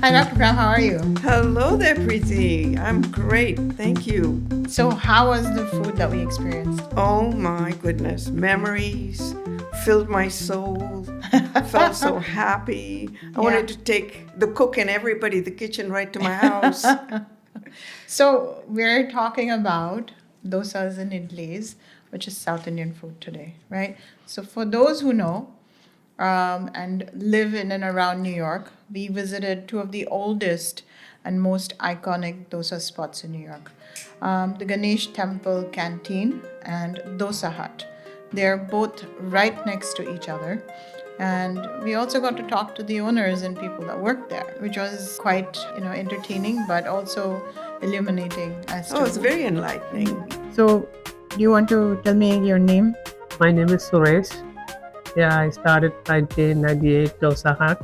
Hi, Dr. Pram. How are you? Hello there, Preeti. I'm great. Thank you. So, how was the food that we experienced? Oh my goodness. Memories filled my soul. Felt so happy. I wanted to take the cook and everybody, the kitchen, right to my house. So, we're talking about dosas and idlis, which is South Indian food today, right? So, for those who know and live in and around New York, we visited two of the oldest and most iconic dosa spots in New York, the Ganesh Temple Canteen and Dosa Hut. They're both right next to each other. And we also got to talk to the owners and people that work there, which was quite, entertaining, but also illuminating as to. Oh, it's very enlightening. So, do you want to tell me your name? My name is Suresh. Yeah, I started 1998 Dosa Hut.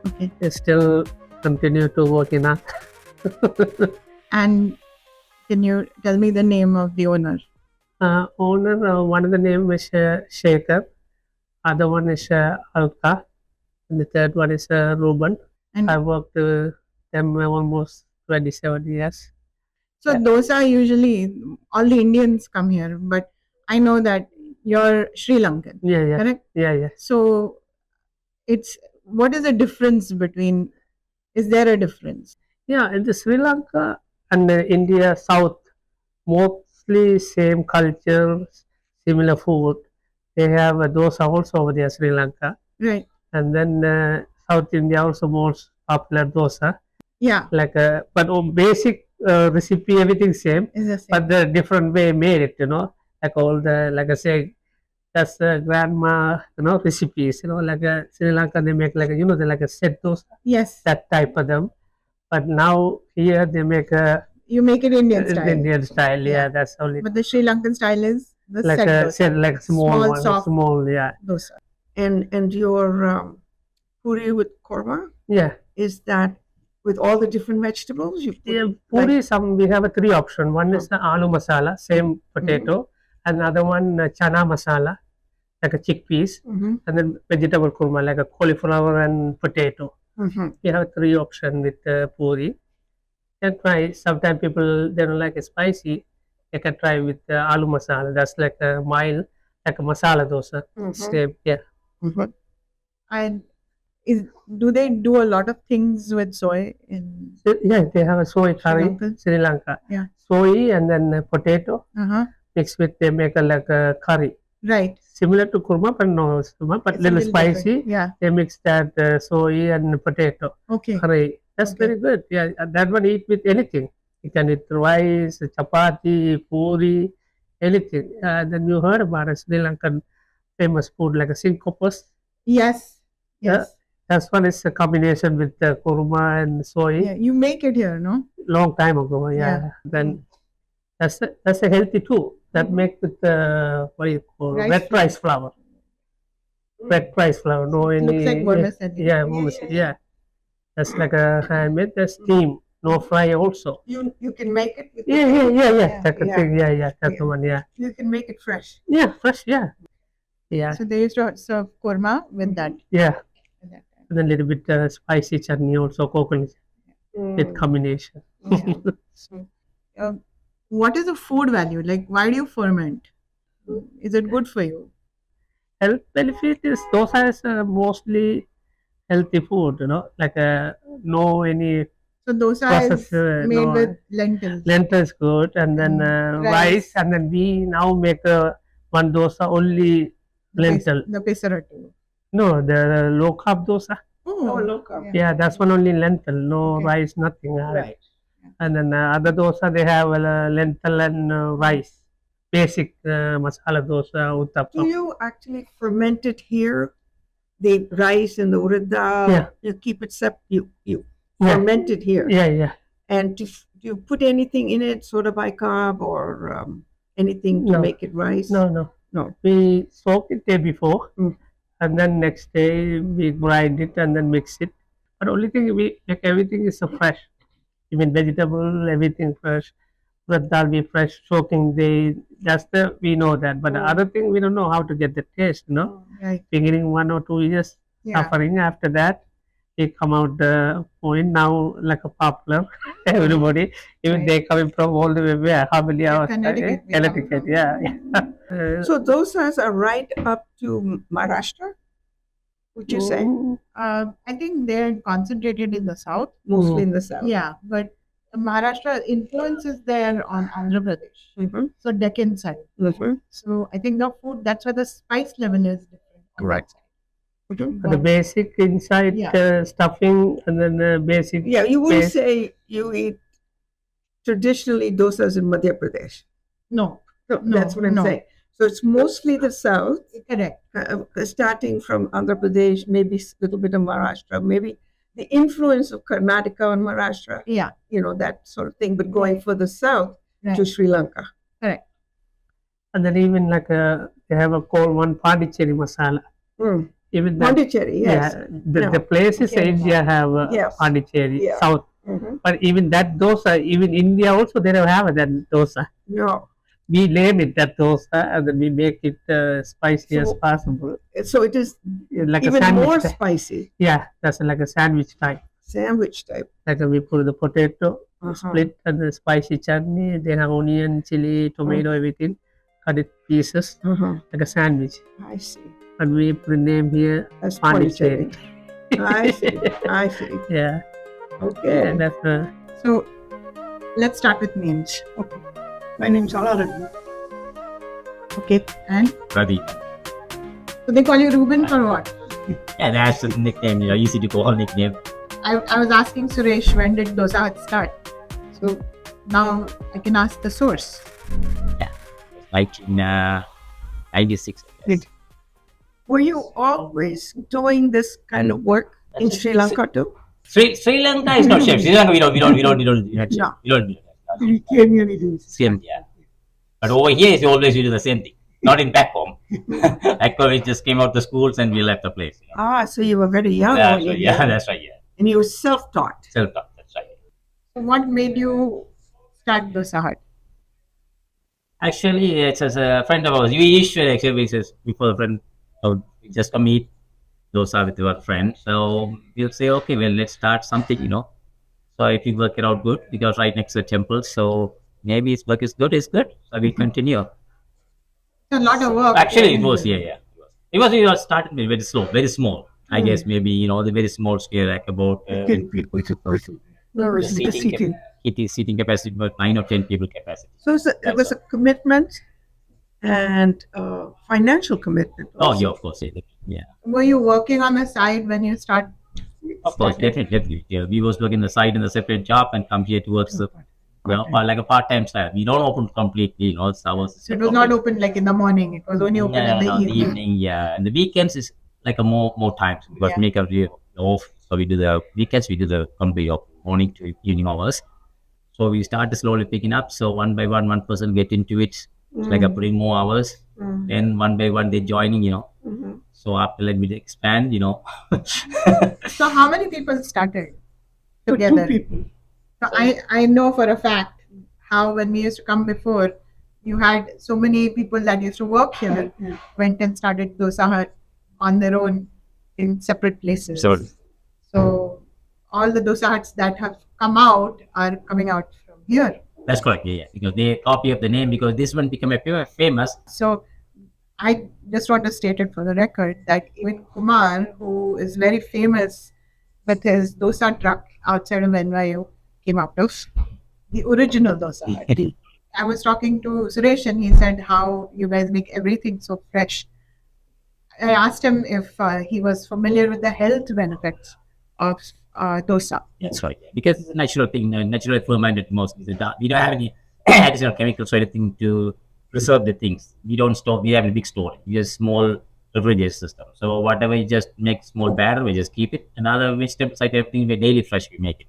Okay. I still continue to work in that. And can you tell me the name of the owner? One of the name is Shekhar, other one is Alka, and the third one is Ruben. And I worked them almost 27 years. so those are usually all the Indians come here, but I know that you're Sri Lankan, Yeah. correct? Yeah. So it's what is the difference between? Is there a difference? Yeah, in the Sri Lanka and India South, mostly same culture, similar food. They have dosa also over there, Sri Lanka. Right. And then South India also most popular dosa. Yeah. Like but basic recipe everything same, Is the same. but the different way made it. Like all the like I say, that's grandma recipes. Like Sri Lanka they make like they like a set dosa, Yes. that type of them. But now here they make a You make it Indian style. Indian style. Yeah, Yeah. that's only But the Sri Lankan style is the like set a dosa. set like small one, soft small. Yeah, dosa. And your puri with korma, yeah. is that with all the different vegetables? You put Yeah, puri. We have a three option. One is the aloo masala, same potato. Another one chana masala, like a chickpeas, and then vegetable kurma, like a cauliflower and potato. We have three option with puri. Can try. Sometimes people they don't like it spicy. They can try with aloo masala. That's like a mild, like a masala dosa. Same, yeah. And do they do a lot of things with soy in? Yeah, they have a soy curry, Lanka? Sri Lanka. Yeah. Soy and then potato Uh-huh. mixed with they make like a curry. Right. Similar to kurma, but no kurma, but It's a little little spicy. different. Yeah. They mix that soy and potato Okay. curry. That's Okay. very good. Yeah, that one eat with anything. You can eat rice, chapati, puri, anything. Then you heard about a Sri Lankan famous food like a sinkopus. Yes. Yeah. Yes. That one is a combination with kurma and soy. Yeah. You make it here, no? Long time ago. Yeah. Yeah. Then that's a healthy too. That make with what do you call rice flour. Red rice flour. No any. Looks like vermicelli. Yeah, vermicelli. Yeah. That's like a handmade. The steam. No fry also. You can make it with Yeah. That's the thing. Yeah. That's the one. Yeah. You can make it fresh. Yeah, fresh. Yeah. Yeah. So they used to serve korma with that. Yeah. At that time. And a little bit spicy chutney also, coconut with combination. What is the food value? Like, why do you ferment? Is it good for you? Health benefit is dosa is mostly healthy food. Like no any So dosa process. is made with lentils. Lentils good, and then rice, and then we now make one dosa only lentil. The pesarattu. No, the low carb dosa. Oh, low carb. Yeah, that's one only lentil, no Okay. rice, nothing. Right. And then other dosa they have lentil and rice. Basic masala dosa, Do uttapam. you actually ferment it here? The rice and the urad dal, Yeah. you keep it you Yeah. ferment it here. Yeah. And do you put anything in it, soda bicarb or anything to No. make it rice? No. We soak it day before, and then next day we grind it and then mix it. But only thing we make everything is fresh. Even vegetable, everything fresh. But that'll be fresh soaking day. We know that. But the other thing we don't know how to get the taste. Right. Beginning 1 or 2 years Yeah. suffering. After that, he come out the point now like a popular. Everybody, even Right. they coming from all the way where, how many hours? Connecticut, we come Connecticut, from. yeah. So dosas are right up to Maharashtra, would you say? I think they're concentrated in the south. Mostly in the south. Yeah, but Maharashtra influence is there on Andhra Pradesh. Mm-hmm. So Deccan side. Mm-hmm. So I think the food, that's why the spice level is different. On Right. that side. Mm-hmm. The basic inside Yeah. stuffing and then the basic. Yeah, you wouldn't base. say you eat traditionally dosas in Madhya Pradesh. No, No, No, that's what I'm no. saying. So it's mostly the south, correct. starting from Andhra Pradesh, maybe a little bit of Maharashtra, maybe the influence of Karnataka on Maharashtra, Yeah, that sort of thing, but going further south to right. Sri Lanka. Correct. And then even like they have a called one Pondicherry masala. Mm. Even that, Pondicherry, yes. yeah, No. the places Okay. India have Yes. Pondicherry, Yeah. South. Mm-hmm. But even that dosa, even India also they don't have that dosa. No. We name it that dosa and then we make it spicy as So- possible. So it is Like a even sandwich more type. spicy, Yeah, that's like a sandwich type. sandwich type. Like we put the potato, Uh-huh. split and the spicy chutney, they have onion, chili, tomato, everything, cut it pieces Uh-huh. like a sandwich. I see. And we put the name here, That's Pondicherry. Pondicherry. I see. I see. Yeah, Okay. and that's So let's start with names. Okay. My name's Alaran. Okay. And Pradeep. so they call you Ruben for what? Yeah, that's the nickname, easy to call nickname. I was asking Suresh when did Dosa Hut start? So now I can ask the source. Like in 96. Did- Were you always doing this kind of work in Sri Lanka too? Sri Lanka is not chef. Sri Lanka we don't No. we don't do that. You can really do this. Same, yeah. But over here, you always do the same thing. Not in back home. Actually, we just came out the schools and we left the place. Ah, so you were very young That's when you right. did Yeah, it. that's right. Yeah. And you were self-taught. Self-taught. That's right. So what made you start Dosa Hut? Actually, it's as a friend of ours. We usually actually says before a friend, we just come eat dosa with your friend. So we'll say, okay, well, let's start something. So if we work it out good, because right next to the temple, so maybe its work is good. So we continue. It's a lot of work. Actually, it was, yeah. It was started with very slow, very small. I guess maybe the very small scale, like about Where was the seating? it is seating capacity, about 9 or 10 people capacity. So it was a commitment and financial commitment. Oh, also. yeah, of course, yeah. Were you working on the side when you started? Of course, definitely. Yeah, we was working the side in a separate job and come here to work or like a part-time style. We don't open completely, it's hours. So it was not open like in the morning. It was only open in the No, evening. the evening, yeah. And the weekends is like a more times because Yeah. make a day off. So we do the weekends, we do the complete of morning to evening hours. So we started slowly picking up. So one by one person get into it. It's like a putting more hours. Then one by one they joining. Mhm. So after let me expand. So how many people started So together? 2 people. So I know for a fact how when we used to come before, you had so many people that used to work here went and started Dosa Hut on their own in separate places. So all the Dosa Huts that have come out are coming out from here. That's correct. Yeah. Because they copy of the name because this one became a famous. So I just want to state it for the record that even Kumar, who is very famous with his dosa truck outside of NYU, came out of the original dosa hut. I was talking to Suresh and he said how you guys make everything so fresh. I asked him if he was familiar with the health benefits of dosa. That's right. Because it's a natural thing, natural fermented mostly. We don't have any additional chemicals or anything to preserve the things. We don't store. We have a big store. We have small refrigerator system. So whatever you just make small batter, we just keep it. Another vegetables, like everything, we daily fresh. We make it.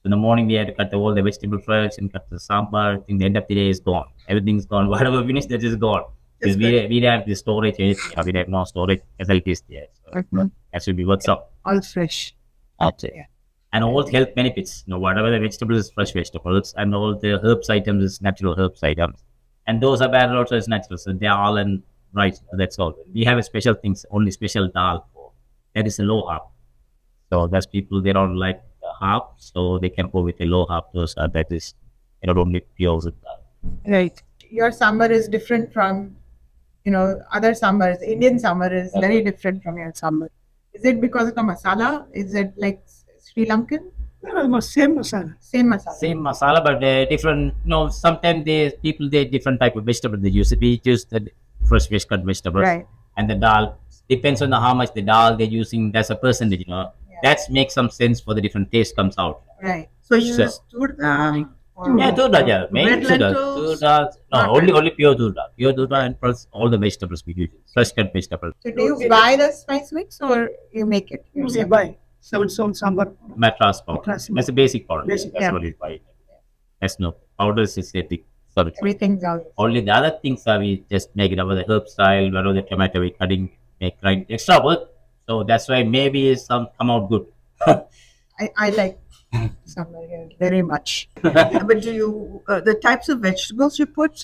So in the morning we had to cut all the vegetable fresh and cut the sambar. I think the end of the day is gone. Everything's gone. Whatever finished, that is gone. Because we don't have the storage. Anything. We have no storage facilities there. So that should be works out. All fresh. Yeah. And all the health benefits, whatever the vegetables is fresh vegetables, and all the herbs items is natural herbs items, and those are batter also is natural. So they are all in rice. That's all. We have a special things, only special dal for that is a low carb. So that's people they don't like half, so they can go with a low half dosa that is only pure with that. Right. Your sambar is different from, other sambars. Indian sambar is very different from your sambar. Is it because of the masala? Is it like Sri Lankan? Almost same masala. Same masala. Same masala, but different. Sometimes they different type of vegetable they use. We use the fresh cut vegetables, Right. and the dal depends on how much the dal they're using. That's a percentage, Yeah. That makes some sense for the different taste comes out. Right. So you So- use tur dal? Yeah, turda, yeah, main Red turda, lentils? turda. No, Not only pure turda, and plus all the vegetables we use, fresh cut vegetables. So do you buy the spice mix or you make it We yourself? buy. So it's on sambar. Matras powder. Matras That's a basic powder. Basic, That's yeah. what we buy. That's no powders is a big sorry. Everything's out. Only the other things are we just make it over the herb style, whether the tomato we cutting, make grind extra work. So that's why maybe some come out good. I like sambar here very much. But do you, the types of vegetables you put?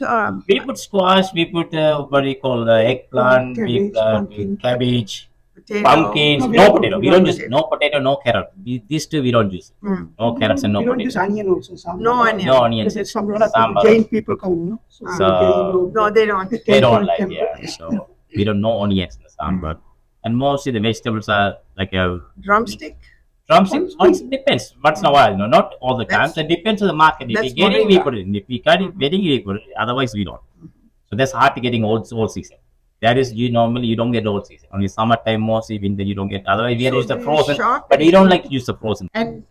We put squash, we put what do you call eggplant, Cabbage, pumpkin. cabbage, Potato? pumpkins, no potato. We don't use no potato, no carrot. These two we don't use. Mm. No carrots and no We don't potato. use onion also. Sambar. No onion. No onions. Because some lot of Sambar. Jain people come, no? So- No, they don't. They don't like so we don't know onions in the sambar. And mostly the vegetables are like a Drumstick? drumstick. It depends. Once in a while, not all the time. That's- So it depends on the market. If that's we get it, we moringa. put it in. If we cut it, getting it, we put it. Otherwise, we don't. So that's hard to getting all season. That is, normally you don't get all season. Only summertime, mostly winter you don't get. Otherwise, we So use the do you frozen. shop But we don't like to use the frozen. And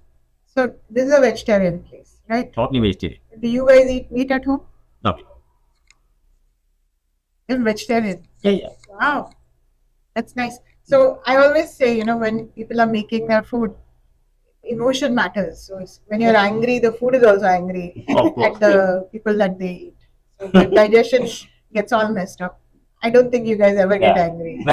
so this is a vegetarian place, right? Totally vegetarian. Do you guys eat meat at home? No. You're vegetarian. Yeah. Wow. That's nice. So I always say, when people are making their food, emotion matters. So when you're angry, the food is also angry Of course. at the people that they eat. So the digestion gets all messed up. I don't think you guys ever get Yeah. angry.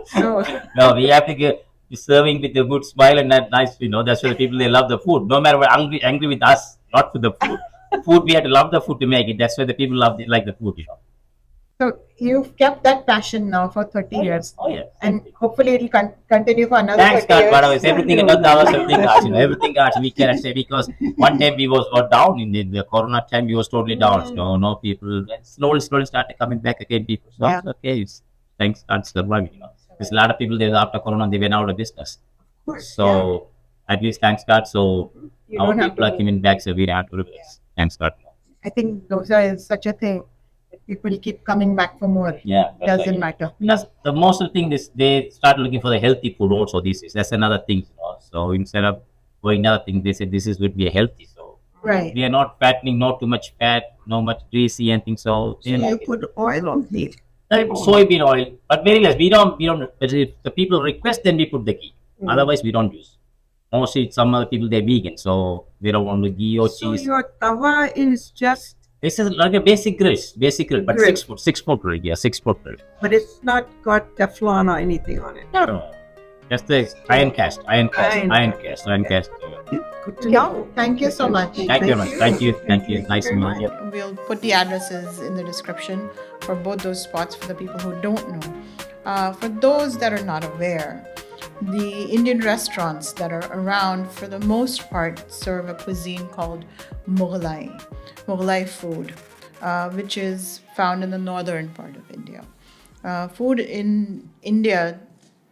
So No, we have to get serving with a good smile and that nice, that's why the people they love the food. No matter what, angry with us, not with the food. Food we have to love the food to make it. That's why the people like the food. so you've kept that passion now for 30 years. Oh yeah. And hopefully it'll continue for another Thanks 30 God, years. whatever. Everything another hours, everything got, everything got. We cannot say because one time we was down in the corona time. We was totally down. No people. And slowly started coming back again. People. So Yeah. okay, thanks God surviving. There's a lot of people there after corona they went out of business. So at least thanks God. So You our don't have people are to- coming back. So we don't have to replace. Thanks God. I think Dosa is such a thing that people keep coming back for more. Yeah. that's Doesn't right. matter. Plus, the most of the thing is they start looking for the healthy food also these days. That's another thing. So instead of going another thing, they say this is would be healthy. So Right. we are not fattening, not too much fat, no much greasy and things. So So you put oil on it. soybean oil, but very less. We don't. But if the people request, then we put the ghee. Otherwise, we don't use. Mostly, some other people they're vegan, so they don't want the ghee or So cheese. your tawa is just, This is like a basic grill, but Grill. 6 foot grill. Yeah, 6 foot grill. but it's not got Teflon or anything on it. No. Just the iron cast. Iron Cast. Good to Yeah. know. Thank you so much. Thank you very much. Thank you. Nice to meet you. We'll put the addresses in the description for both those spots for the people who don't know. For those that are not aware, the Indian restaurants that are around for the most part serve a cuisine called Mughlai food, which is found in the northern part of India. Food in India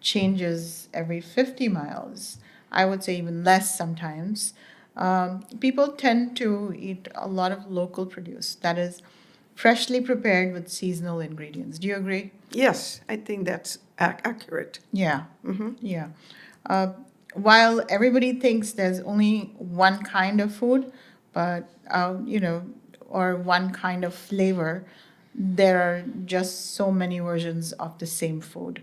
changes every 50 miles. I would say even less sometimes. People tend to eat a lot of local produce that is freshly prepared with seasonal ingredients. Do you agree? Yes, I think that's accurate. Yeah. Yeah. While everybody thinks there's only one kind of food, but or one kind of flavor, there are just so many versions of the same food.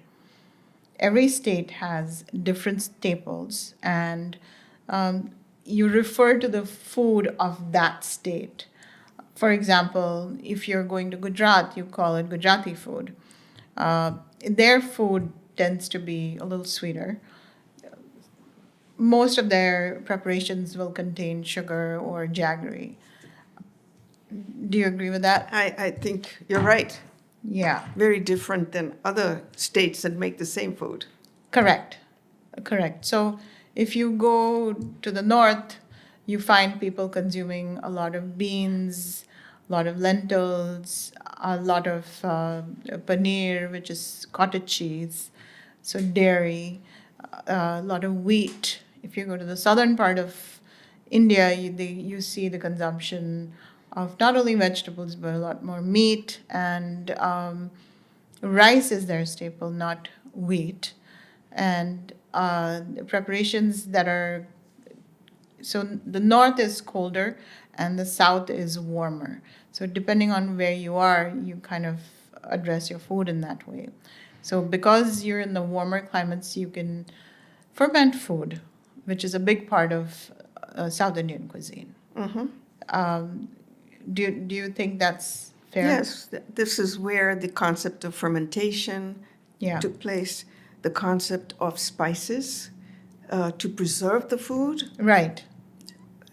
Every state has different staples, and you refer to the food of that state. For example, if you're going to Gujarat, you call it Gujarati food. Their food tends to be a little sweeter. Most of their preparations will contain sugar or jaggery. Do you agree with that? I think you're right. Yeah, Very different than other states that make the same food. correct. So If you go to the north, you find people consuming a lot of beans, a lot of lentils, a lot of paneer, which is cottage cheese, so dairy, a lot of wheat. If you go to the southern part of India, you see the consumption of not only vegetables but a lot more meat, and rice is their staple, not wheat. And preparations that are, so the north is colder and the south is warmer. So depending on where you are, you kind of address your food in that way. So because you're in the warmer climates, you can ferment food, which is a big part of South Indian cuisine. Do you think that's fair? Yes, this is where the concept of fermentation Yeah. took place, the concept of spices to preserve the food Right.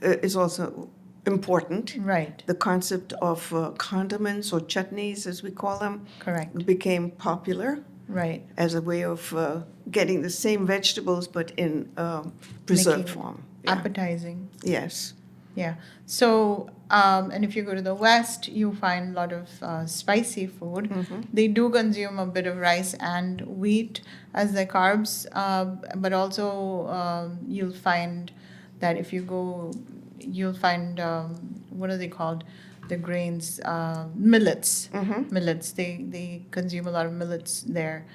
is also important. Right. The concept of condiments or chutneys, as we call them, Correct. became popular Right. as a way of getting the same vegetables but in preserved Making it form. Yeah. Appetizing. Yes. Yeah. So, and if you go to the West, you find a lot of spicy food. They do consume a bit of rice and wheat as their carbs, but also you'll find that if you go, you'll find what are they called? The grains, millets. Millets. They consume a lot of millets there.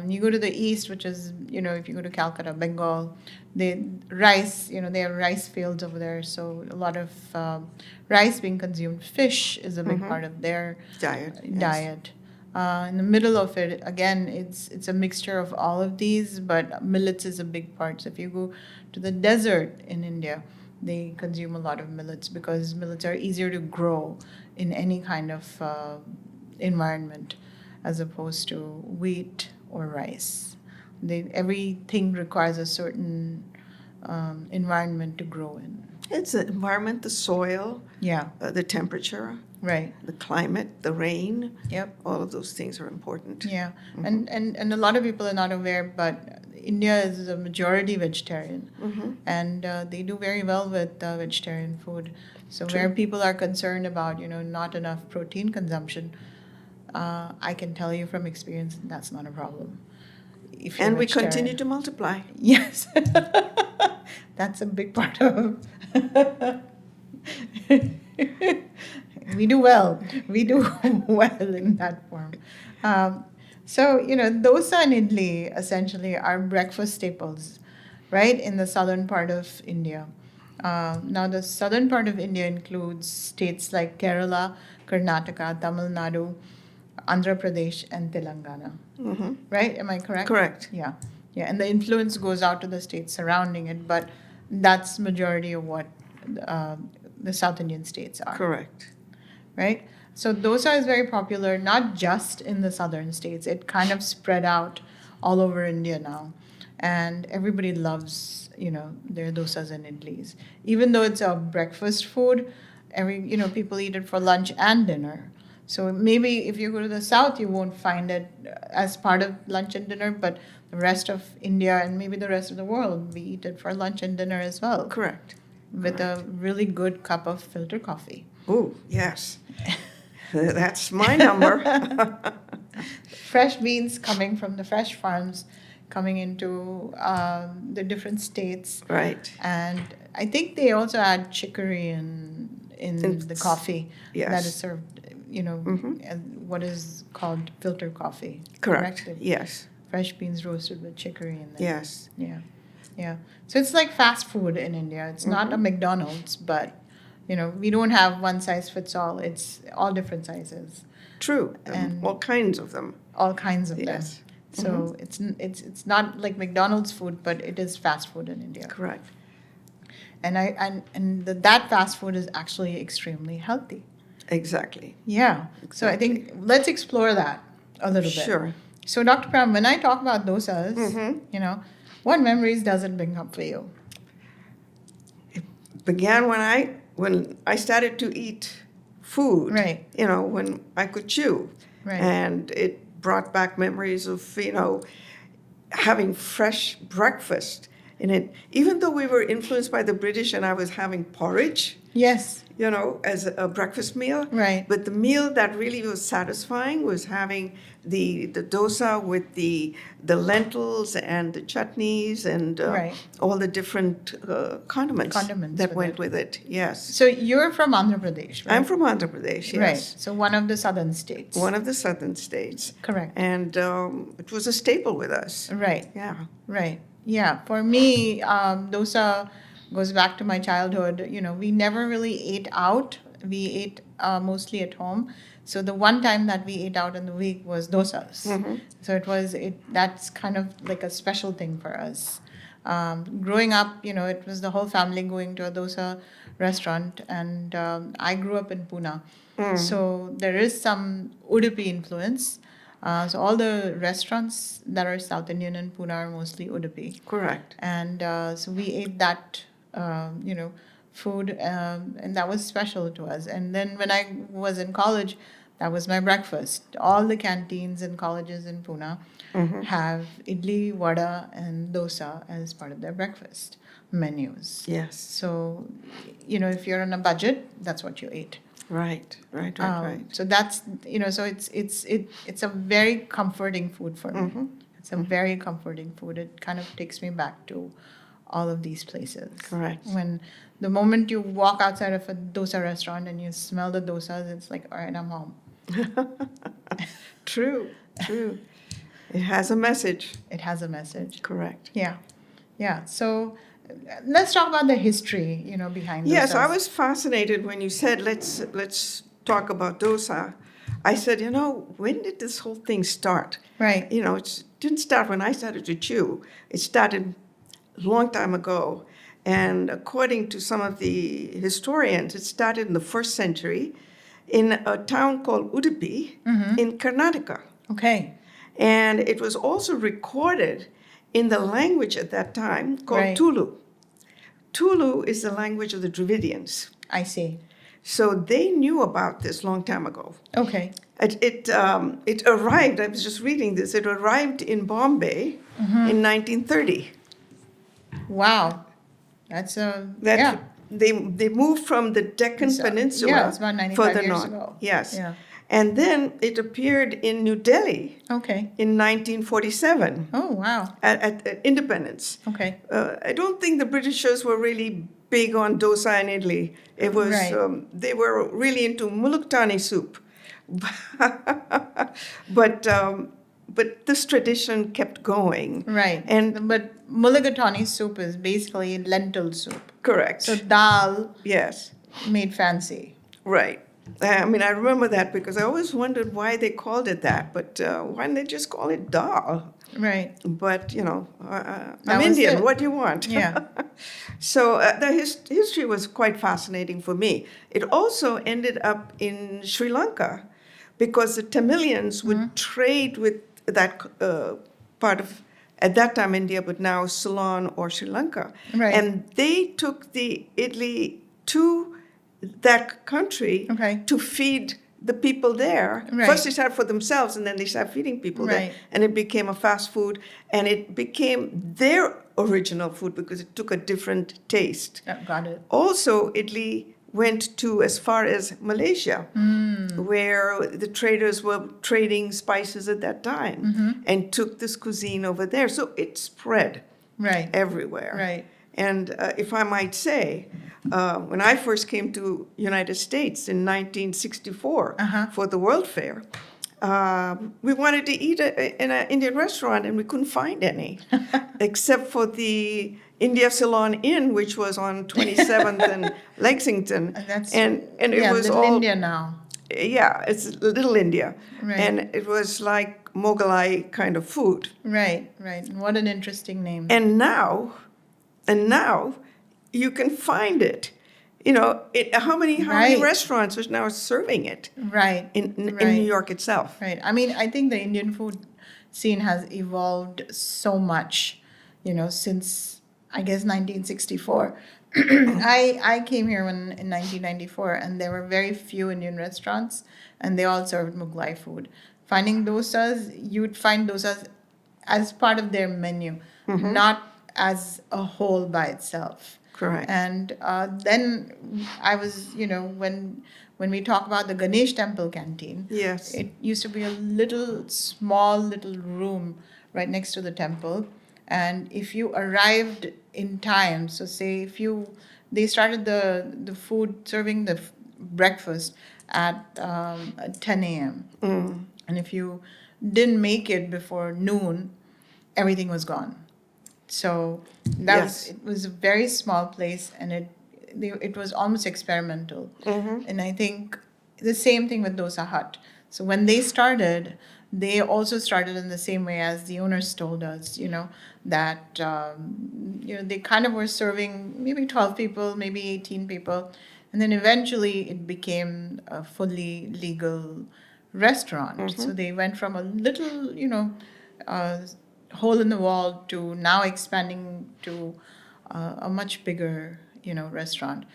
You go to the east, which is, if you go to Calcutta, Bengal, rice. They have rice fields over there, so a lot of rice being consumed. Fish is a big part of their Diet. Yes. diet. In the middle of it, again, it's a mixture of all of these, but millets is a big part. So if you go to the desert in India, they consume a lot of millets because millets are easier to grow in any kind of environment as opposed to wheat or rice. Everything requires a certain environment to grow in. It's the environment, the soil, Yeah, the temperature, right. the climate, the rain. Yep. All of those things are important. Yeah, and a lot of people are not aware, but India is a majority vegetarian, and they do very well with vegetarian food. So where people are concerned about not enough protein consumption, I can tell you from experience that's not a problem. If you're And we vegetarian. continue to multiply. Yes, that's a big part of. We do well. We do well in that form. So, dosa and idli essentially are breakfast staples, right, in the southern part of India. Now, the southern part of India includes states like Kerala, Karnataka, Tamil Nadu, Andhra Pradesh, and Telangana. Right? Am I correct? Correct. Yeah. Yeah. And the influence goes out to the states surrounding it, but that's majority of what the South Indian states are. Correct. Right? So dosa is very popular, not just in the southern states. It kind of spread out all over India now. And everybody loves, their dosas and idlis. Even though it's a breakfast food, people eat it for lunch and dinner. So maybe if you go to the south, you won't find it as part of lunch and dinner, but the rest of India and maybe the rest of the world, we eat it for lunch and dinner as well. Correct. With a really good cup of filter coffee. Oh, yes. That's my number. Fresh beans coming from the fresh farms, coming into the different states. Right. And I think they also add chicory in the coffee Yes. that is served, as what is called filter coffee. Correct. Yes. Fresh beans roasted with chicory in there. Yes. Yeah. Yeah. So it's like fast food in India. It's not a McDonald's, but we don't have one size fits all. It's all different sizes, True. And- all kinds of them. all kinds of Yes. them. So it's not like McDonald's food, but it is fast food in India. Correct. And that fast food is actually extremely healthy. Exactly. Yeah. So I think let's explore that a little bit. Sure. So Dr. Pram, when I talk about dosas, what memories does it bring up for you? Began when I started to eat food. Right. When I could chew. Right. And it brought back memories of, having fresh breakfast in it. Even though we were influenced by the British and I was having porridge, Yes. as a breakfast meal. Right. But the meal that really was satisfying was having the dosa with the lentils and the chutneys and Right. all the different condiments that with went it. with it. Yes. So you're from Andhra Pradesh, right? I'm from Andhra Pradesh, yes. Right. So one of the southern states. One of the southern states. Correct. And it was a staple with us. Right. Yeah. Right. Yeah. For me, dosa goes back to my childhood. We never really ate out. We ate mostly at home. So the one time that we ate out in the week was dosas. So that's kind of like a special thing for us. Growing up, it was the whole family going to a dosa restaurant, and I grew up in Pune. So there is some Udupi influence. So all the restaurants that are South Indian in Pune are mostly Udupi. Correct. And so we ate that, food, and that was special to us. And then when I was in college, that was my breakfast. All the canteens in colleges in Pune have idli, vada, and dosa as part of their breakfast menus. Yes. So, if you're on a budget, that's what you ate. Right. Right. So that's so it's a very comforting food for me. It's a very comforting food. It kind of takes me back to all of these places. Correct. When the moment you walk outside of a dosa restaurant and you smell the dosas, it's like, all right, I'm home. True. It has a message. It has a message. Correct. Yeah. So let's talk about the history, behind dosas. Yes, I was fascinated when you said let's talk about dosa. I said, when did this whole thing start? Right. It didn't start when I started to chew. It started a long time ago. And according to some of the historians, it started in the 1st century in a town called Udupi in Karnataka. Okay. And it was also recorded in the language at that time called Right. Tulu. Tulu is the language of the Dravidians. I see. So they knew about this long time ago. Okay. It arrived, I was just reading this, it arrived in Bombay in 1930. Wow. That's They moved from the Deccan Peninsula Yeah, it's about 95 further years north. ago. Yes. Yeah. And then it appeared in New Delhi Okay. in 1947 Oh, wow. at Independence. Okay. I don't think the Britishers were really big on dosa and idli. It was Right. They were really into mulugtani soup, but this tradition kept going. Right. But mulligatawny soup is basically lentil soup. Correct. So dal Yes, made fancy. right. I mean, I remember that because I always wondered why they called it that, but why didn't they just call it dal? Right. But, That I'm was Indian. it. What do you want? Yeah. So the history was quite fascinating for me. It also ended up in Sri Lanka because the Tamilians would trade with that part of, at that time, India, but now Ceylon or Sri Lanka. Right. And they took the idli to that country Okay. to feed the people there. Right. First they started for themselves and then they started feeding people there. Right. And it became a fast food and it became their original food because it took a different taste. Yeah, got it. Also, idli went to as far as Malaysia, where the traders were trading spices at that time and took this cuisine over there. So it spread Right. everywhere. Right. And if I might say, when I first came to United States in 1964 for the World Fair, we wanted to eat in an Indian restaurant and we couldn't find any, except for the India Ceylon Inn, which was on 27th and Lexington. And that's and it yeah, was Little all India now. yeah, it's Little India, Right. and it was like Mughalai kind of food. Right. What an interesting name. And now you can find it. How many Right. restaurants are now serving it Right. in Right. New York itself? Right. I mean, I think the Indian food scene has evolved so much, since I guess 1964. I came here in 1994, and there were very few Indian restaurants, and they all served Mughlai food. Finding dosas, you would find dosas as part of their menu, not as a whole by itself. Correct. And then I was, when we talk about the Ganesh temple canteen, Yes. it used to be a small little room right next to the temple. And if you arrived in time, so say they started the food, serving the breakfast at 10 a.m. And if you didn't make it before noon, everything was gone. So it was a very small place, and it was almost experimental. And I think the same thing with Dosa Hut. So when they started, they also started in the same way as the owners told us, that they kind of were serving maybe 12 people, maybe 18 people, and then eventually it became a fully legal restaurant. So they went from a little, uh, hole in the wall to now expanding to a much bigger, restaurant.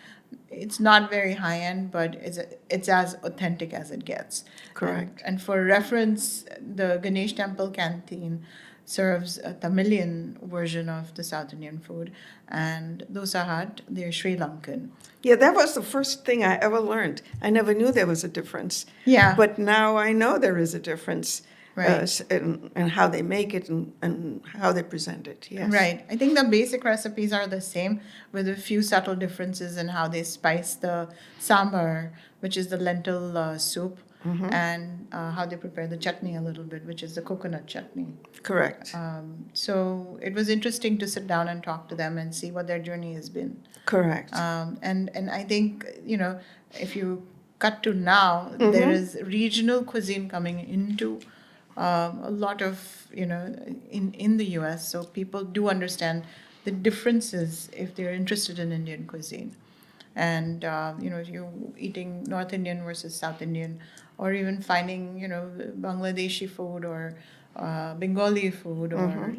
It's not very high end, but it's as authentic as it gets. Correct. And for reference, the Ganesh Temple canteen serves a Tamilian version of the South Indian food, and Dosa Hut, they're Sri Lankan. Yeah, that was the first thing I ever learned. I never knew there was a difference. Yeah. But now I know there is a difference. Right. And how they make it and how they present it. Yes. Right. I think the basic recipes are the same, with a few subtle differences in how they spice the sambar, which is the lentil soup, and how they prepare the chutney a little bit, which is the coconut chutney. Correct. So it was interesting to sit down and talk to them and see what their journey has been. Correct. And I think, if you cut to now, there is regional cuisine coming into a lot of, in the US. So people do understand the differences if they're interested in Indian cuisine. And, if you're eating North Indian versus South Indian, or even finding, Bangladeshi food or Bengali food, or,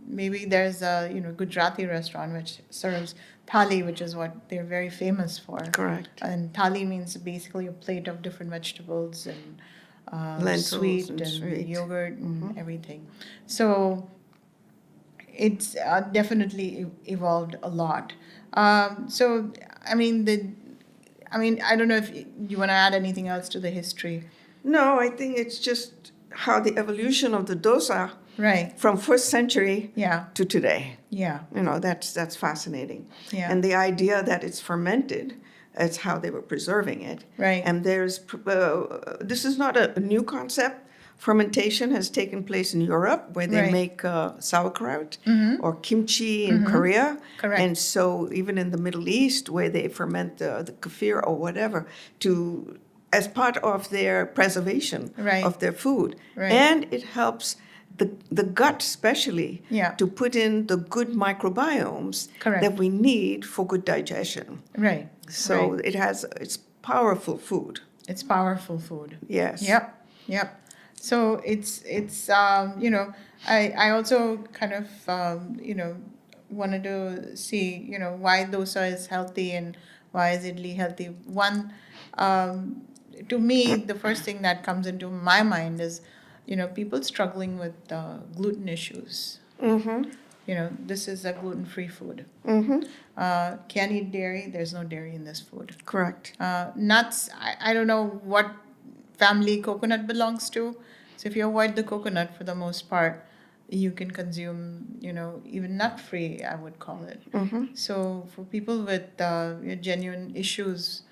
maybe there's a, Gujarati restaurant which serves thali, which is what they're very famous for. Correct. And thali means basically a plate of different vegetables and Lentils sweet and and sweet. yogurt and everything. So it's definitely evolved a lot. So I mean, I don't know if you want to add anything else to the history. No, I think it's just how the evolution of the dosa Right. from first century Yeah. to today. Yeah. That's fascinating. Yeah. And the idea that it's fermented, it's how they were preserving it. Right. And this is not a new concept. Fermentation has taken place in Europe, where they Right. make sauerkraut or kimchi in Korea. Correct. And so even in the Middle East, where they ferment the kefir or whatever as part of their preservation Right. of their food. Right. And it helps the gut especially Yeah. to put in the good microbiomes Correct. that we need for good digestion. Right. So Right. it's powerful food. It's powerful food. Yes. Yep. So it's I also kind of wanted to see why dosa is healthy and why is idli healthy. One, to me, the first thing that comes into my mind is people struggling with gluten issues. This is a gluten-free food. Can't eat dairy. There's no dairy in this food. Correct. Nuts, I don't know what family coconut belongs to. So if you avoid the coconut for the most part, you can consume, even nut-free, I would call it. So for people with genuine issues,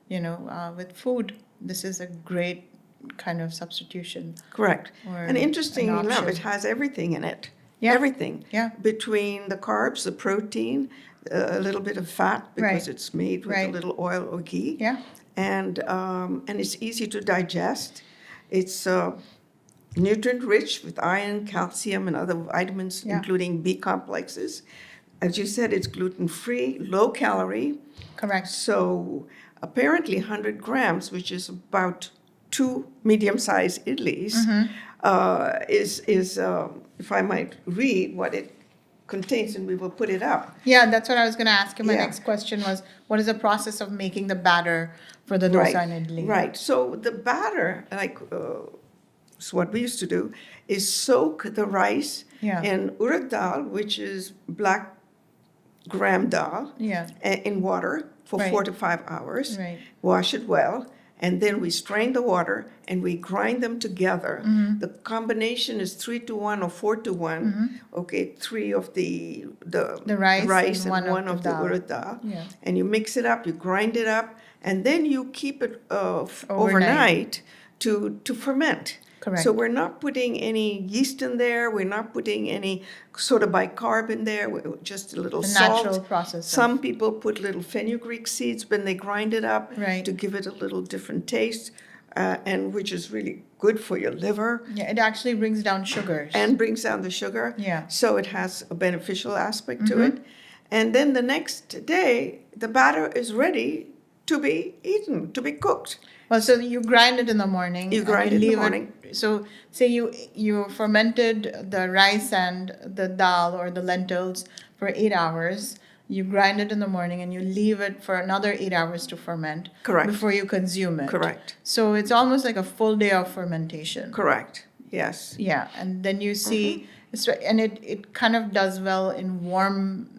with food, this is a great kind of substitution. Correct. Or And interestingly an enough, option. it has everything in it. Yeah. Everything. Yeah. Between the carbs, the protein, a little bit of fat because Right. it's made with a Right. little oil or ghee. Yeah. And it's easy to digest. It's nutrient rich with iron, calcium, and other vitamins, Yeah. including B complexes. As you said, it's gluten free, low calorie. Correct. So apparently 100 grams, which is about 2 medium-sized idlis, is if I might read what it contains, and we will put it up. Yeah, that's what I was going to ask you. My Yeah. next question was, what is the process of making the batter for the dosa and idli? Right. So the batter, like is what we used to do, is soak the rice Yeah. in urad dal, which is black gram dal, Yeah. in water for Right. 4 to 5 hours. Right. Wash it well, and then we strain the water and we grind them together. Mm-hmm. The combination is 3-to-1 or 4-to-1. Okay, 3 of the rice and and one one of of the the dal. urad dal. Yeah. And you mix it up, you grind it up, and then you keep it Overnight. overnight to ferment. Correct. So we're not putting any yeast in there. We're not putting any soda bicarb in there. Just a little The salt. natural process. Some people put little fenugreek seeds when they grind it up Right. to give it a little different taste, and which is really good for your liver Yeah, it actually brings down sugars. and brings down the sugar. Yeah. Mm-hmm. So it has a beneficial aspect to it. And then the next day, the batter is ready to be eaten, to be cooked. Well, so you grind it in the morning. You and grind it in the leave morning. So say you fermented the rice and the dal or the lentils for 8 hours. You grind it in the morning and you leave it for another 8 hours to ferment. Correct. Before you consume it. Correct. So it's almost like a full day of fermentation. Correct. Yes. Yeah, and then you see, and it kind of does well in warm,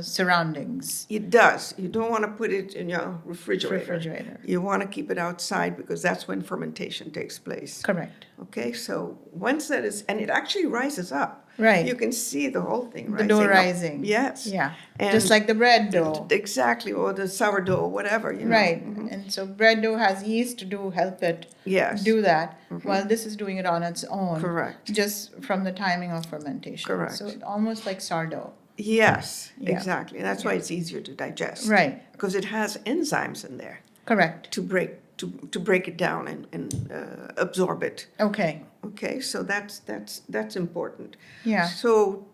surroundings. It does. You don't want to put it in your refrigerator. You want to keep it outside because that's when fermentation takes place. Correct. Okay, so once that is, and it actually rises up. Right. You can see the whole thing The rising dough up. rising. Yes. Yeah. And Just like the bread dough. Exactly, or the sourdough, or whatever, Right. And so bread dough has yeast to help it Yes. do that, while this is doing it on its own. Correct. Just from the timing of fermentation. Correct. So almost like sourdough. Yes, Yeah. exactly. That's why it's easier to digest. Right. Because it has enzymes in there Correct. to break it down and absorb it. Okay. Okay, so that's important. Yeah. So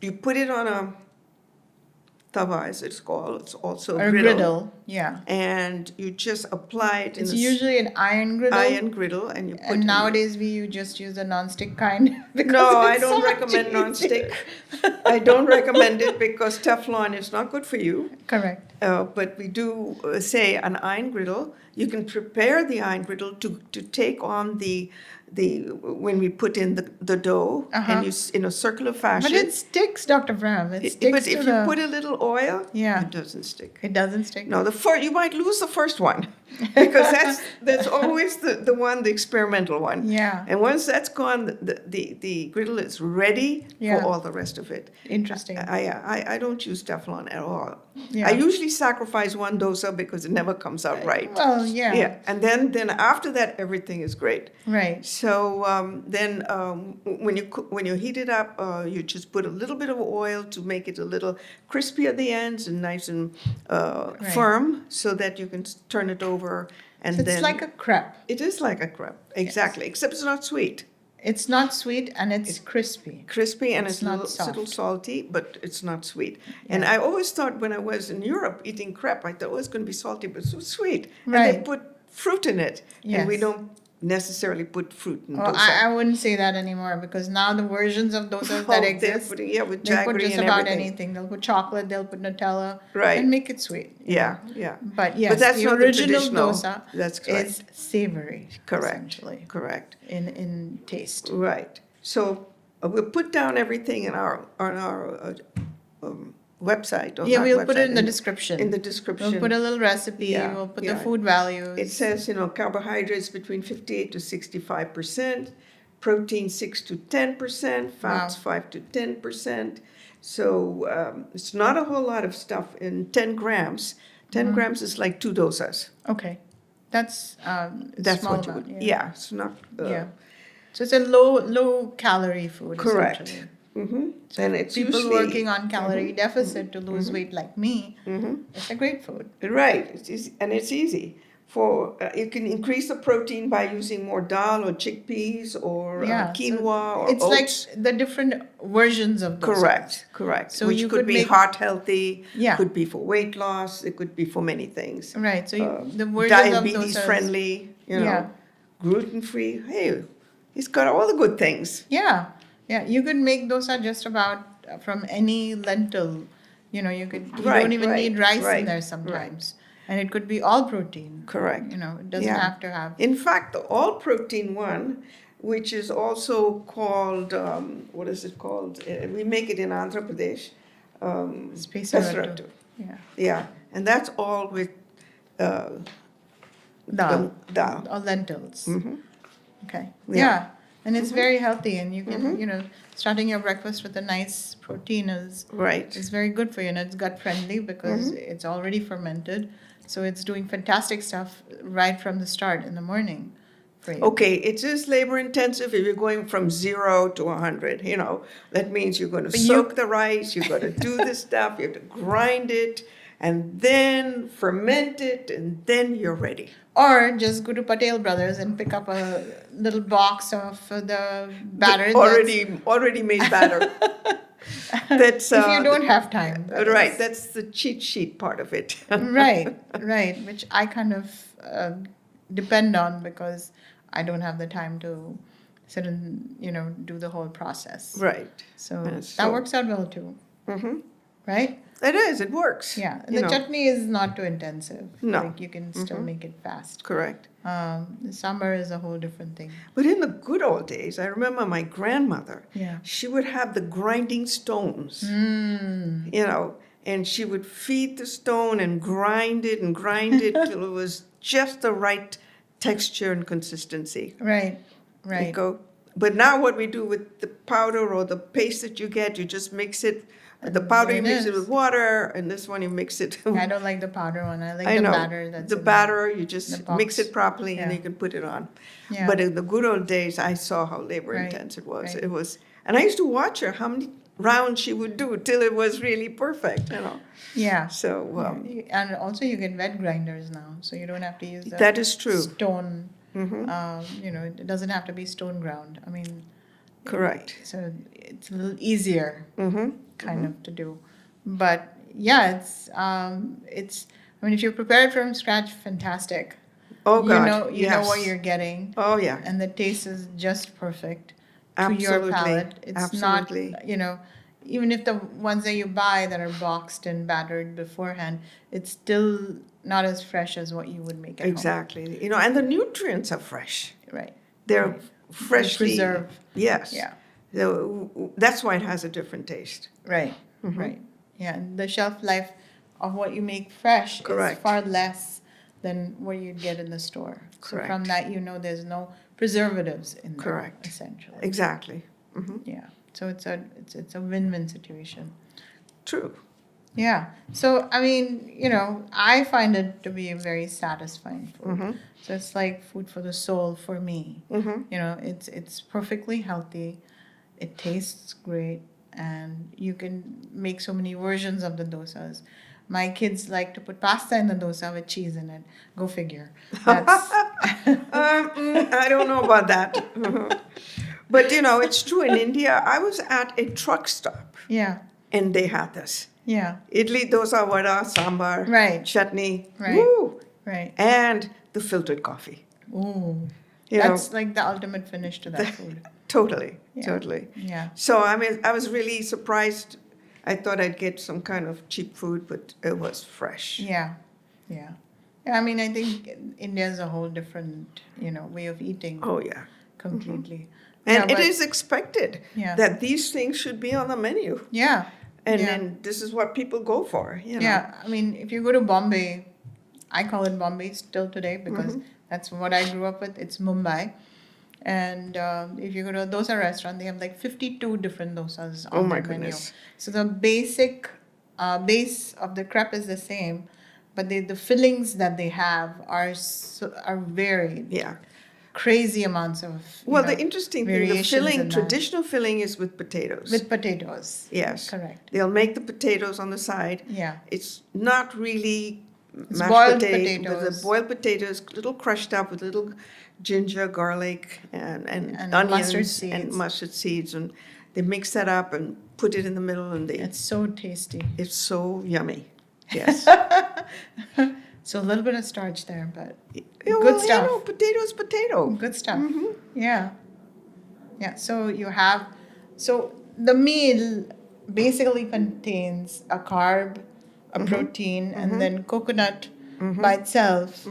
you put it on a tawa, as it's called. It's also Or griddle. Yeah. and you just apply it in It's a usually an iron griddle. iron griddle, and you put. And nowadays you just use the non-stick kind. because No, I it's so don't much recommend easier. non-stick. I don't recommend it because Teflon is not good for you. Correct. But we do say an iron griddle. You can prepare the iron griddle to take on the when we put in the dough and you in a circular fashion. But it sticks, Dr. Bram. It sticks But to if the... you put a little oil, Yeah. it doesn't stick. It doesn't stick? No, you might lose the first one because that's always the one, the experimental one. Yeah. And once that's gone, the griddle is ready Yeah. for all the rest of it. Interesting. I don't use Teflon at all. Yeah. I usually sacrifice one dosa because it never comes out right. Well, yeah. Yeah, and then after that, everything is great. Right. So then when you heat it up, you just put a little bit of oil to make it a little crispy at the ends and nice and firm, so that you can turn it over. And So then it's like a crepe. it is like a crepe, exactly, except it's not sweet. It's not sweet and it's crispy. Crispy and It's it's, a not little soft. salty, but it's not sweet. And I always thought when I was in Europe eating crepe, I thought, oh, it's going to be salty, but it's so sweet. And they Right. put fruit in it. And we Yes. don't necessarily put fruit in Well, dosa. I wouldn't say that anymore because now the versions of dosas that they're exist, putting, with they put jaggery just and about everything. anything. They'll put chocolate, they'll put Nutella, Right. and make it sweet. Yeah, yeah. But yes, that's the not the original traditional. dosa That's correct. is savory, Correct. essentially, Correct. in taste. Right. So we'll put down everything on our website. Or Yeah, not we'll put website, it in the description. In the description. We'll put a little recipe. Yeah, We'll put yeah. the food values. It says, carbohydrates between 58 to 65%, protein 6 to 10%, fats 5 to 10%. So it's not a whole lot of stuff in 10 grams. 10 grams is like 2 dosas. Okay, that's That's small what you amount, would. Yeah, it's not. Yeah. So it's a low calorie food. Correct. essentially. Mm-hmm. And it's People usually working on calorie deficit to lose weight like me, it's a great food. right. It's easy, and it's easy. For you can increase the protein by using more dal or chickpeas or Yeah, quinoa or It's oats. like the different versions of those. Correct. So Which you could could be make- heart healthy. Yeah. Could be for weight loss. It could be for many things. Right. So the versions of Diabetes those friendly. Yeah. Gluten free. Hey, it's got all the good things. Yeah. You could make dosa just about from any lentil. You Right, don't even right, need rice right, in there sometimes. And it could be all protein. Correct. It doesn't Yeah. have to have. In fact, the all protein one which is also called, what is it called? We make it in Andhra Pradesh. Space Pesrattu. Yeah. Yeah, and that's all with uh, Dal. dal. Or lentils. Mhm. Okay. Yeah. Yeah. And it's very healthy, and you can, starting your breakfast with a nice protein Right. is very good for you, and it's gut friendly because it's already fermented. So it's doing fantastic stuff right from the start in the morning for you. Okay, it is labor intensive if you're going from 0 to 100, That means you're going to But you- soak the rice, you've got to do this stuff, you have to grind it, and then ferment it, and then you're ready. Or just go to Patel Brothers and pick up a little box of the batter. Already made batter. That's if you don't have time. right. That's the cheat sheet part of it. right, which I kind of depend on because I don't have the time to sit and do the whole process. Right. So Yeah, that so- works out well too, right? It is. It works. Yeah, and you the know. chutney is not too intensive. No. Like you can still make it fast. Correct. The sambar is a whole different thing. But in the good old days, I remember my grandmother. Yeah. She would have the grinding stones. And she would feed the stone and grind it till it was just the right texture and consistency. Right, You right. go. But now what we do with the powder or the paste that you get, you just mix it. The powder you there it mix it is. with water, and this one you mix it. I don't like the powder one. I like I the know. batter. That's the in batter, you the just box. mix it properly and Yeah. you can put it on. Yeah. But in the good old days, I saw how labor Right, intense it was. right. It was, and I used to watch her how many rounds she would do till it was really perfect. Yeah. So And also you get wet grinders now, so you don't have to use the that is true. stone. It doesn't have to be stone ground. I mean, Correct. so it's a little easier Mm-hmm. kind of to do. But yeah, it's. I mean, if you prepare it from scratch, fantastic. Oh God, You know yes. what you're getting, Oh yeah, and the taste is just perfect to absolutely. your palate. It's Absolutely. not, even if the ones that you buy that are boxed and battered beforehand, it's still not as fresh as what you would make at Exactly. And the nutrients are fresh. home. Right. They're freshly preserved. Yes. Yeah. That's why it has a different taste. Right. Right. Yeah. And the shelf life of what you make fresh Correct. is far less than what you'd get in the store. So from Correct. that, there's no preservatives in there. Correct. Essentially. Exactly. Mm-hmm. Yeah. So it's a win-win situation. True. Yeah. So I mean, I find it to be a very satisfying food. So it's like food for the soul for me. It's perfectly healthy. It tastes great, and you can make so many versions of the dosas. My kids like to put pasta in the dosa with cheese in it. Go figure. That's I don't know about that. But it's true. In India, I was at a truck stop yeah, and they had this yeah, idli, dosa, vada, sambar, Right. chutney, Right. woo, right. and the filtered coffee. Ooh, You that's like the ultimate finish to that food. Totally, Yeah. totally. Yeah. So I was really surprised. I thought I'd get some kind of cheap food, but it was fresh. Yeah, yeah. I mean, I think India is a whole different, way of eating Oh yeah, completely. and Yeah, it but- is expected Yeah. that these things should be on the menu, Yeah. and yeah. then this is what people go for. Yeah, I mean, if you go to Bombay, I call it Bombay still today because that's what I grew up with. It's Mumbai. And if you go to a dosa restaurant, they have like 52 different dosas on Oh my their menu. goodness. So the basic base of the crepe is the same, but the fillings that they have are varied. Yeah. Crazy amounts of Well, the interesting thing, the variations filling, in that. traditional filling is with potatoes. With potatoes. Yes. Correct. They'll make the potatoes on the side. Yeah. It's not really It's mashed boiled but potatoes. the boiled potatoes, little crushed up with little ginger, garlic, and And onions mustard and seeds. mustard seeds, and they mix that up and put it in the middle, and It's so tasty. it's so yummy. Yes. So a little bit of starch there, but Yeah, good well, stuff. potato's potato. Good stuff. Yeah. Yeah. So the meal basically contains a carb, a protein, and then coconut by itself.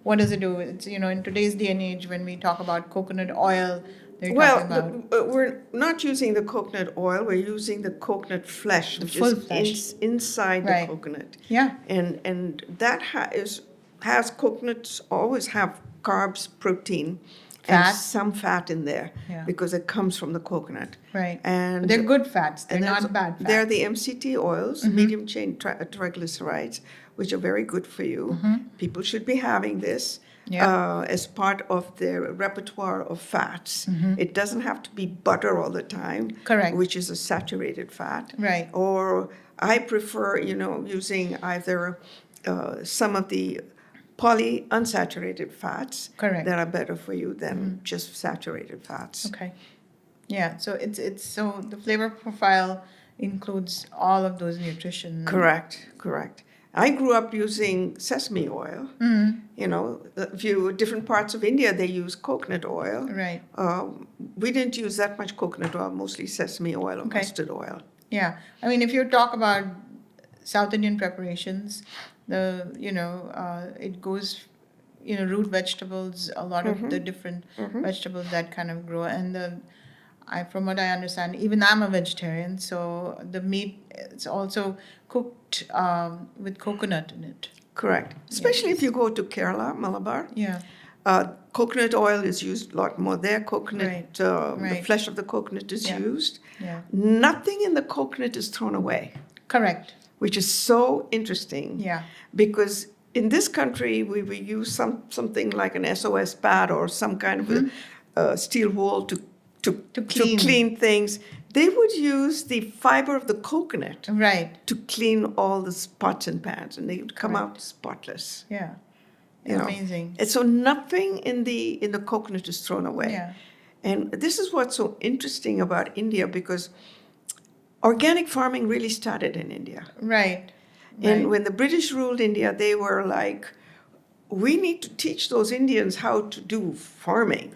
What does it do? It's, in today's day and age, when we talk about coconut oil they're Well, talking about? we're not using the coconut oil. We're using the coconut flesh, which full is flesh. inside Right. the coconut. Yeah. And that has coconuts always have carbs, protein, and Fat. some fat in there Yeah. because it comes from the coconut. Right. And They're good fats. They're and not there's- bad fats. They're the MCT oils, medium chain triglycerides, which are very good for you. People should be having this Yeah. as part of their repertoire of fats. It doesn't have to be butter all the time, Correct. which is a saturated fat. Right. Or I prefer, using either some of the polyunsaturated fats Correct. that are better for you than just saturated fats. Okay. Yeah. So it's so the flavor profile includes all of those nutrition. Correct. I grew up using sesame oil. Different parts of India, they use coconut oil. Right. We didn't use that much coconut oil, mostly sesame oil or Okay. mustard oil. Yeah. I mean, if you talk about South Indian preparations, it goes, root vegetables, a lot of the different vegetables that kind of grow, and from what I understand, even I'm a vegetarian, so the meat it's also cooked with coconut in it. Correct. Especially if you go to Kerala, Malabar. Yeah. Coconut oil is used a lot more there. Coconut, Right. the Right. flesh of the coconut is Yeah. used. Yeah. Nothing in the coconut is thrown away, Correct. which is so interesting. Yeah. Because in this country, we use something like an SOS pad or some kind of a steel wool to clean. clean things. They would use the fiber of the coconut Right. to clean all the pots and pans, and they would come out spotless. Yeah. You know. Amazing. And so nothing in the coconut is thrown away. Yeah. And this is what's so interesting about India, because organic farming really started in India. Right. And when the British ruled India, they were like, we need to teach those Indians how to do farming.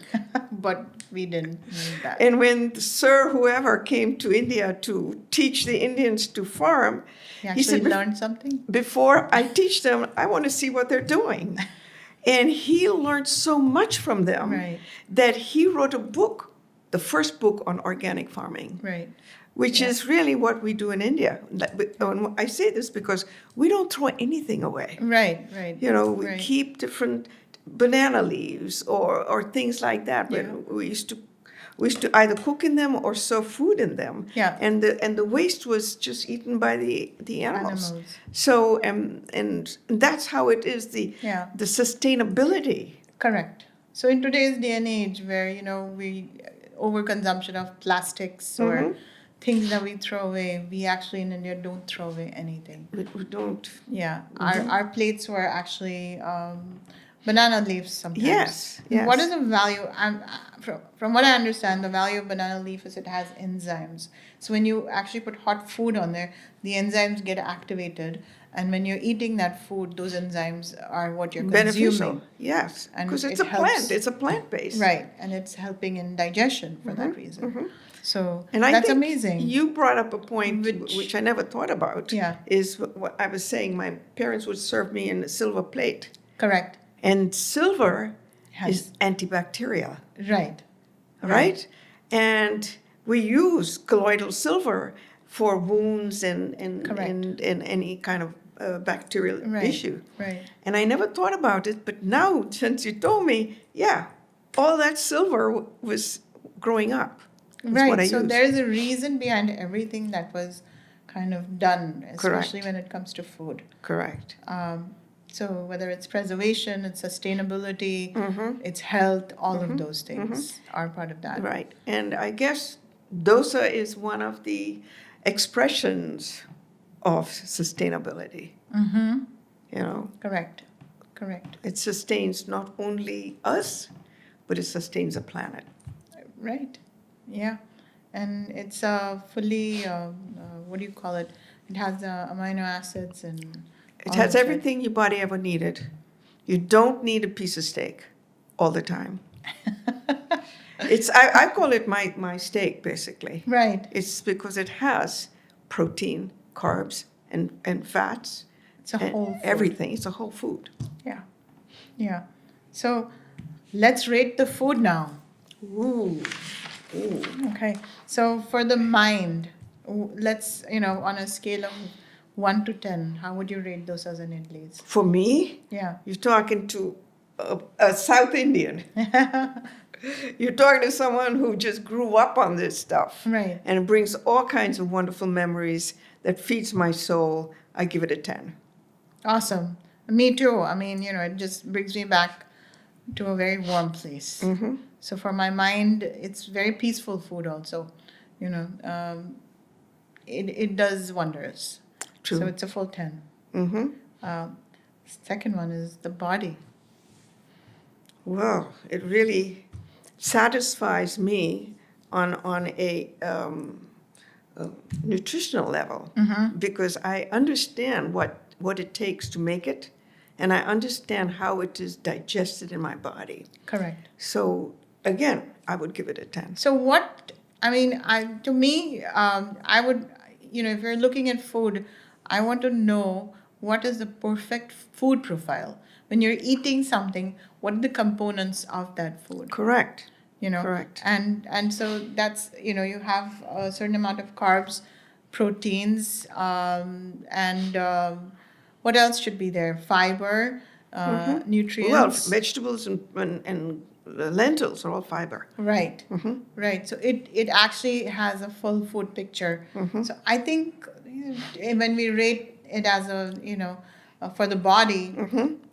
But we didn't need that. And when Sir whoever came to India to teach the Indians to farm, You he actually said, learned something? before I teach them, I want to see what they're doing. And he learned so much from them Right. that he wrote a book, the first book on organic farming, Right. which is really what we do in India. And I say this because we don't throw anything away. Right. Right. We Right. keep different banana leaves or things like that. But Yeah. we used to either cook in them or serve food in them. Yeah. And the waste was just eaten by the animals. Animals. So and that's how it is Yeah. the sustainability. Correct. So in today's day and age where, we overconsumption of plastics or things that we throw away, we actually in India don't throw away anything. We don't. Yeah. Our plates were actually banana leaves sometimes. Yes, What yes. is the value? From what I understand, the value of banana leaf is it has enzymes. So when you actually put hot food on there, the enzymes get activated. And when you're eating that food, those enzymes are what you're Beneficial. consuming. Yes. And Because it's it a helps. plant. It's a plant based. Right. And it's helping in digestion for that reason. So And I that's think amazing. You brought up a point Which- which I never thought about. Yeah. Is what I was saying. My parents would serve me in a silver plate, Correct. and silver Has- is antibacterial, Right. right? And we use colloidal silver for wounds and Correct. and any kind of bacterial Right. issue. Right. And I never thought about it, but now since you told me, yeah, all that silver was growing up. That's what I Right. So used. there's a reason behind everything that was kind of done, especially when it comes to food. Correct. So whether it's preservation, it's sustainability, it's health, all of those things are part of that. Right. And I guess dosa is one of the expressions of sustainability. Correct. Correct. It sustains not only us, but it sustains the planet. Right. Yeah. And it's fully, what do you call it? It has amino acids and It all has of everything your body ever needed. You don't need a piece of steak all the time. I call it my steak, basically. Right. It's because it has protein, carbs, and fats. It's a and whole food. everything. It's a whole food. Yeah. Yeah. So let's rate the food now. Ooh. Ooh. Okay. So for the mind, let's, on a scale of 1 to 10, how would you rate dosas and idlis? For me, Yeah. you're talking to a South Indian. You're talking to someone who just grew up on this stuff. Right. And it brings all kinds of wonderful memories that feeds my soul. I give it a 10. Awesome. Me too. I mean, it just brings me back to a very warm place. So for my mind, it's very peaceful food also. It does wonders. True. So it's a full 10. Mm-hmm. Second one is the body. Well, it really satisfies me on a nutritional level because I understand what it takes to make it, and I understand how it is digested in my body. Correct. So again, I would give it a 10. So to me, I would, if you're looking at food, I want to know what is the perfect food profile. When you're eating something, what are the components of that food? Correct. Correct. And so that's, you have a certain amount of carbs, proteins, and what else should be there? Fiber, Well, nutrients. vegetables and lentils are all fiber. Right. Right. So it actually has a full food picture. So I think when we rate it as for the body,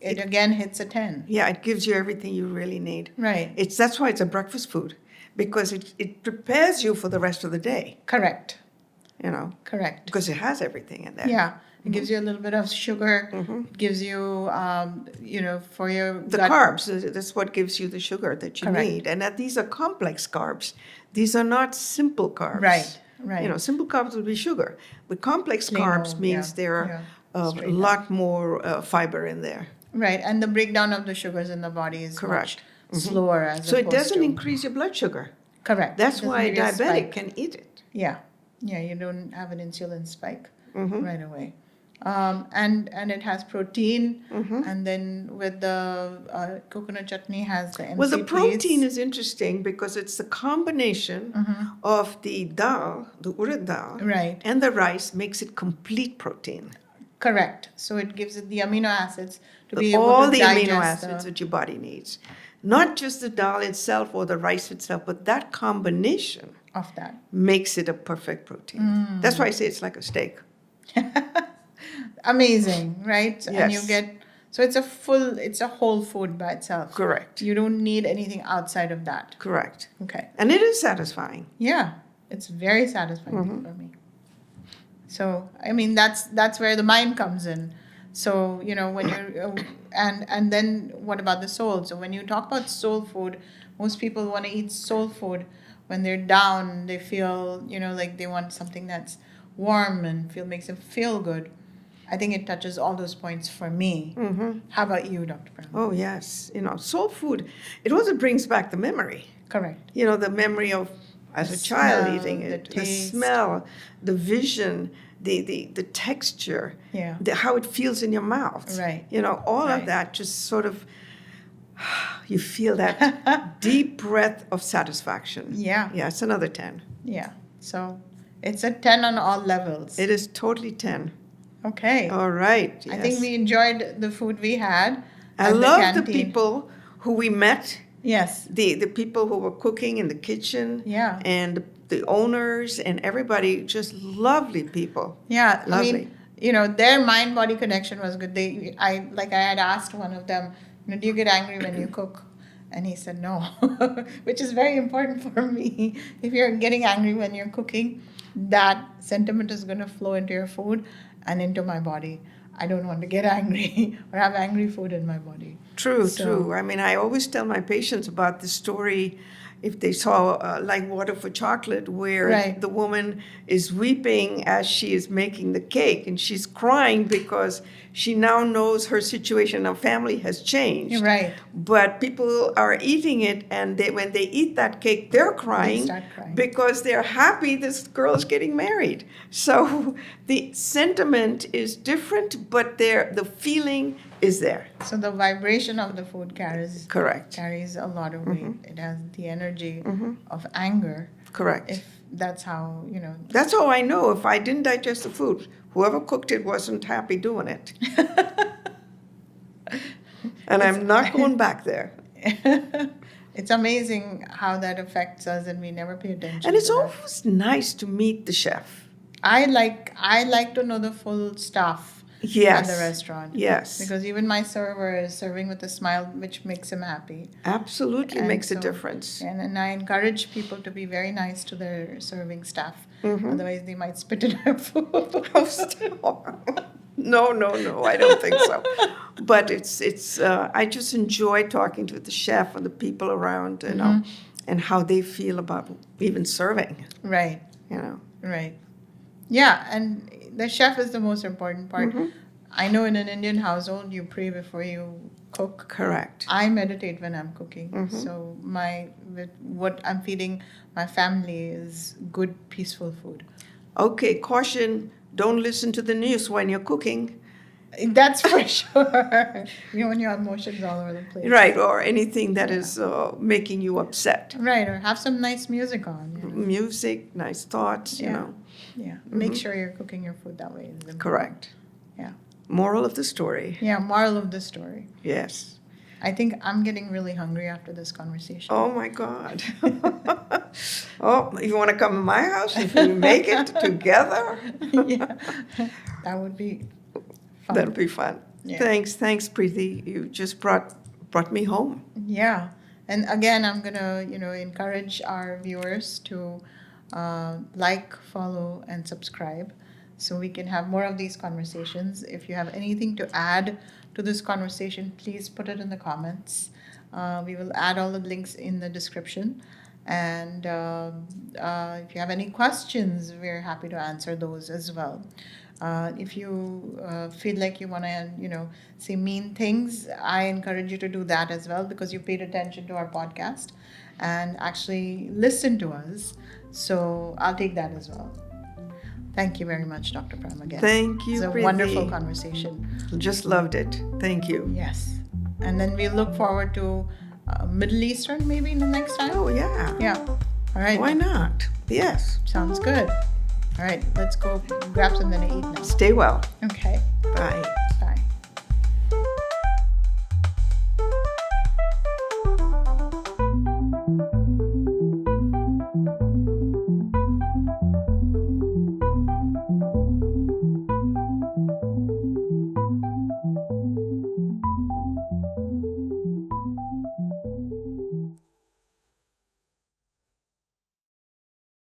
it again hits a 10. Yeah, it gives you everything you really need. Right. That's why it's a breakfast food, because it prepares you for the rest of the day, Correct. Correct. because it has everything in there. Yeah. It gives you a little bit of sugar. It gives you, for your The gut. carbs, that's what gives you the sugar that you Correct. need. And that these are complex carbs. These are not simple carbs. Right. Right. Simple carbs would be sugar, but complex Plain carbs old, means yeah, there are yeah. a Straight up. lot more fiber in there. Right. And the breakdown of the sugars in the body is Correct. much slower as So it opposed doesn't to. increase your blood sugar. Correct. That's It doesn't why a give you a diabetic spike. can eat it. Yeah. Yeah, you don't have an insulin spike Mm-hmm. right away. And it has protein, and then with the coconut chutney has the MCTs. Well, the protein is interesting because it's the combination of the dal, the urad dal, Right. and the rice makes it complete protein. Correct. So it gives it the amino acids to be able All to the digest amino acids that your body needs. Not just the dal itself or the rice itself, but that combination of that. makes it a perfect protein. That's why I say it's like a steak. Amazing, right? And you Yes. get it's a whole food by itself. Correct. You don't need anything outside of that. Correct. Okay. And it is satisfying. Yeah, it's very satisfying for me. So I mean that's where the mind comes in. So when you're and then what about the soul? So when you talk about soul food, most people want to eat soul food when they're down. They feel like they want something that's warm and makes them feel good. I think it touches all those points for me. How about you, Dr. Pramila? Oh, yes. Soul food, it also brings back the memory. Correct. The memory of as The a child smell, eating the it, the taste. smell, the vision, the texture, Yeah. how it feels in your mouth. Right. All Right. of that just sort of, you feel that deep breath of satisfaction. Yeah. Yeah, it's another 10. Yeah. So it's a 10 on all levels. It is totally 10. Okay. All right. I think yes. we enjoyed the food we had. I at love the canteen. people who we met. Yes. The people who were cooking in the kitchen, Yeah. and the owners and everybody, just lovely people. Yeah. Lovely. I mean, their mind-body connection was good. I had asked one of them, do you get angry when you cook? And he said no, which is very important for me. If you're getting angry when you're cooking, that sentiment is going to flow into your food and into my body. I don't want to get angry or have angry food in my body. True, So- true. I mean, I always tell my patients about the story, if they saw like Water for Chocolate, where Right. the woman is weeping as she is making the cake, and she's crying because she now knows her situation, her family has changed. Right. But people are eating it, and when they eat that cake, they're crying, start crying. because they're happy this girl is getting married. So the sentiment is different, but the feeling is there. So the vibration of the food Correct. carries a lot of weight. Mm-hmm. It has the energy of anger. Correct. If that's how, That's how I know if I didn't digest the food, whoever cooked it wasn't happy doing it. And I'm not going back there. it's amazing how that affects us and we never pay attention And it's to that. always nice to meet the chef. I like to know the full staff Yes. at the restaurant. Yes. Because even my server is serving with a smile, which makes him happy. Absolutely And makes a so- difference. And I encourage people to be very nice to their serving staff. Mm-hmm. Otherwise, they might spit in our food. No, I don't think so. But it's I just enjoy talking to the chef and the people around, and how they feel about even serving, Right, right. Yeah, and the chef is the most important part. Mm-hmm. I know in an Indian household, you pray before you cook. Correct. I meditate when I'm cooking. Mm-hmm. So what I'm feeding my family is good, peaceful food. Okay, caution, don't listen to the news when you're cooking. That's for sure. When your emotions all over the place. Right, or anything that is making you upset. Right, or have some nice music on. Music, nice thoughts, Yeah. Yeah. Make sure you're cooking your food that way. Is important. Correct. Yeah. Moral of the story. Yeah, moral of the story. Yes. I think I'm getting really hungry after this conversation. Oh my God. Oh, you want to come to my house if we make it together? Yeah. That would be fun. That'll be fun. Yeah. Thanks, Preeti. You just brought me home. Yeah. And again, I'm going to, encourage our viewers to like, follow, and subscribe so we can have more of these conversations. If you have anything to add to this conversation, please put it in the comments. We will add all the links in the description. And if you have any questions, we're happy to answer those as well. If you feel like you want to, say mean things, I encourage you to do that as well because you paid attention to our podcast and actually listen to us. So I'll take that as well. Thank you very much, Dr. Pram, again. Thank you, It's a Preeti. wonderful conversation. Just loved it. Thank you. Yes. And then we look forward to Middle Eastern maybe in the next time. Oh, yeah. Yeah. All right. Why not? Yes. Sounds good. All right. Let's go grab something to eat now. Stay well. Okay. Bye.